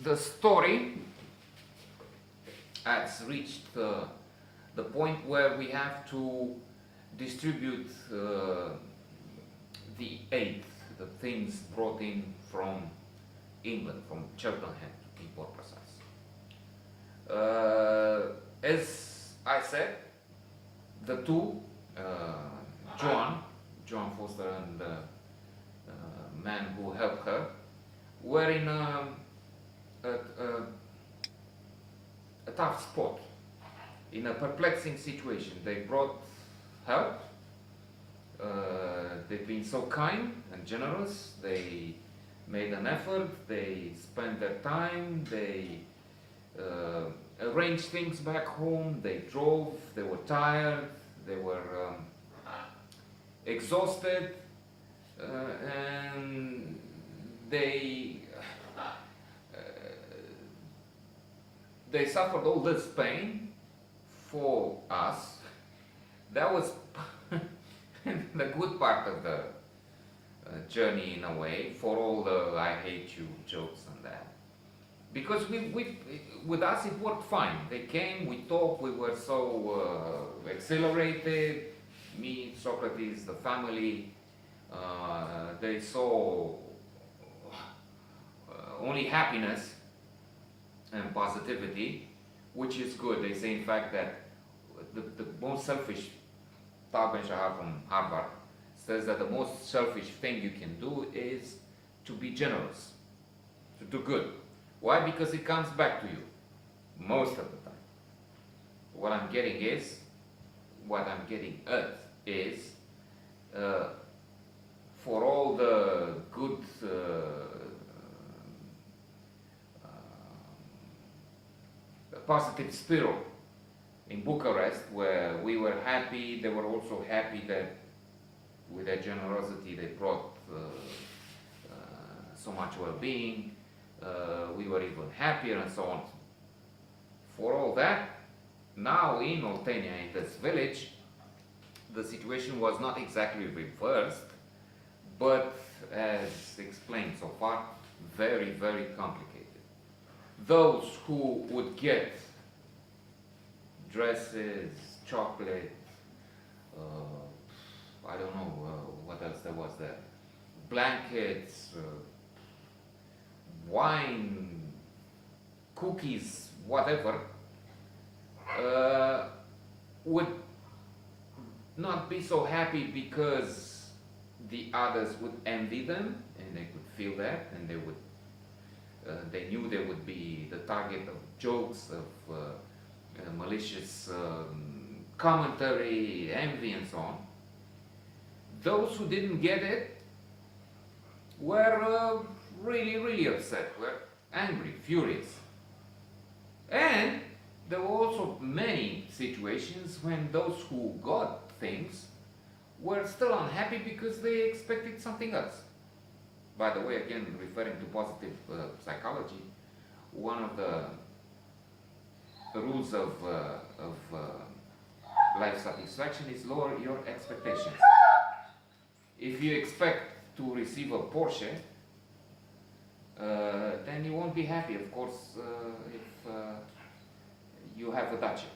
the story has reached the point where we have to distribute the aid, the things brought in from England, from Cheltenham to be more precise. As I said, the two, Joan Foster and the man who helped her, were in a tough spot, in a perplexing situation. They brought help. They've been so kind and generous. They made an effort. They spent their time. They arranged things back home. They drove. They were tired. They were exhausted, and they suffered all this pain for us. That was the good part of the journey, in a way, for all the "I hate you" jokes and that. Because with us it worked fine. They came, we talked, we were so exhilarated. Me, Socrates, the family, they saw only happiness and positivity, which is good. They say, in fact, that the most selfish, Tal Ben-Shahar from Harvard says that the most selfish thing you can do is to be generous, to do good. Why? Because it comes back to you most of the time. What I'm getting at is for all the good positive spirit in Bucharest, where we were happy. They were also happy that with their generosity they brought so much well-being. We were even happier and so on. For all that, now in Oltenia, in this village, the situation was not exactly reversed, but as explained so far, very, very complicated. Those who would get dresses, chocolate, I don't know what else there was there, blankets, wine, cookies, whatever, would not be so happy because the others would envy them, and they could feel that, and they would they knew they would be the target of jokes, of malicious commentary, envy, and so on. Those who didn't get it were really, really upset, were angry, furious. And there were also many situations when those who got things were still unhappy because they expected something else. By the way, again, referring to positive psychology, one of the rules of life satisfaction is lower your expectations. If you expect to receive a Porsche, then you won't be happy, of course, if you have a Dacia,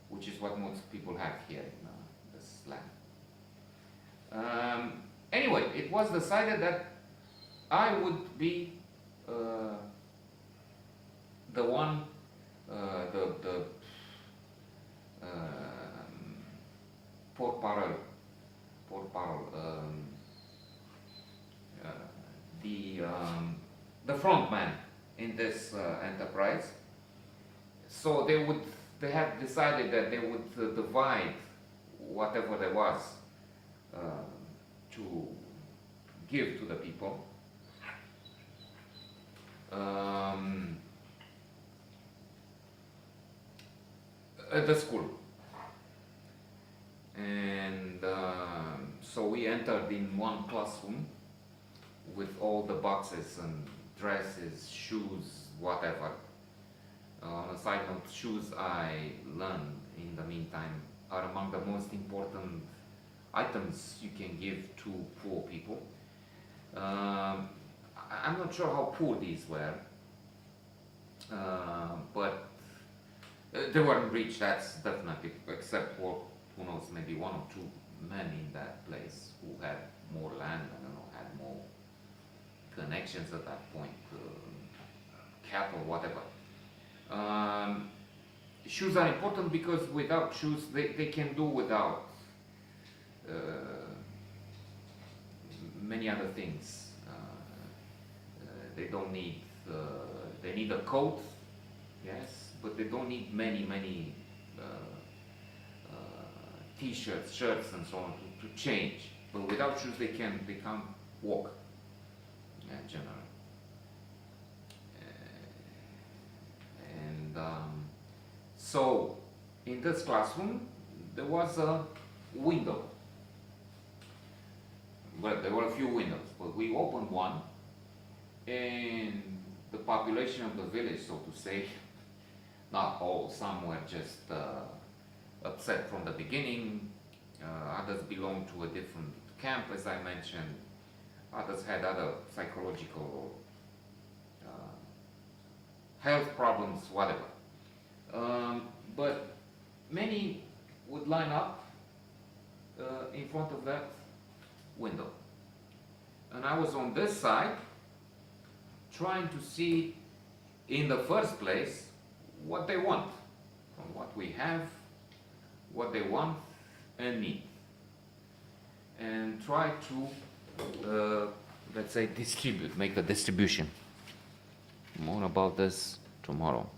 which is what most people have here in this land. Anyway, it was decided that I would be the one, the porte-parole, the front man in this enterprise. So they had decided that they would divide whatever there was to give to the people. At the school. And so we entered in one classroom with all the boxes and dresses, shoes, whatever. On a side note, shoes, I learned in the meantime, are among the most important items you can give to poor people. I'm not sure how poor these were, But they weren't rich, that's definitely, except for, who knows, maybe one or two men in that place who had more land, I don't know, had more connections at that point, cattle, whatever. Shoes are important because without shoes, they can do without uh, many other things. They don't need, they need a coat, yes, but they don't need many t-shirts, shirts, and so on to change. But without shoes, they can't walk, generally. And so, in this classroom, there was a window. Well, there were a few windows, but we opened one, and the population of the village, so to say, not all, some were just upset from the beginning, others belonged to a different camp, as I mentioned, others had other psychological health problems, whatever. But many would line up in front of that window. And I was on this side trying to see, in the first place, what they want, from what we have, what they want and need, and try to, let's say, distribute, make the distribution. More about this tomorrow.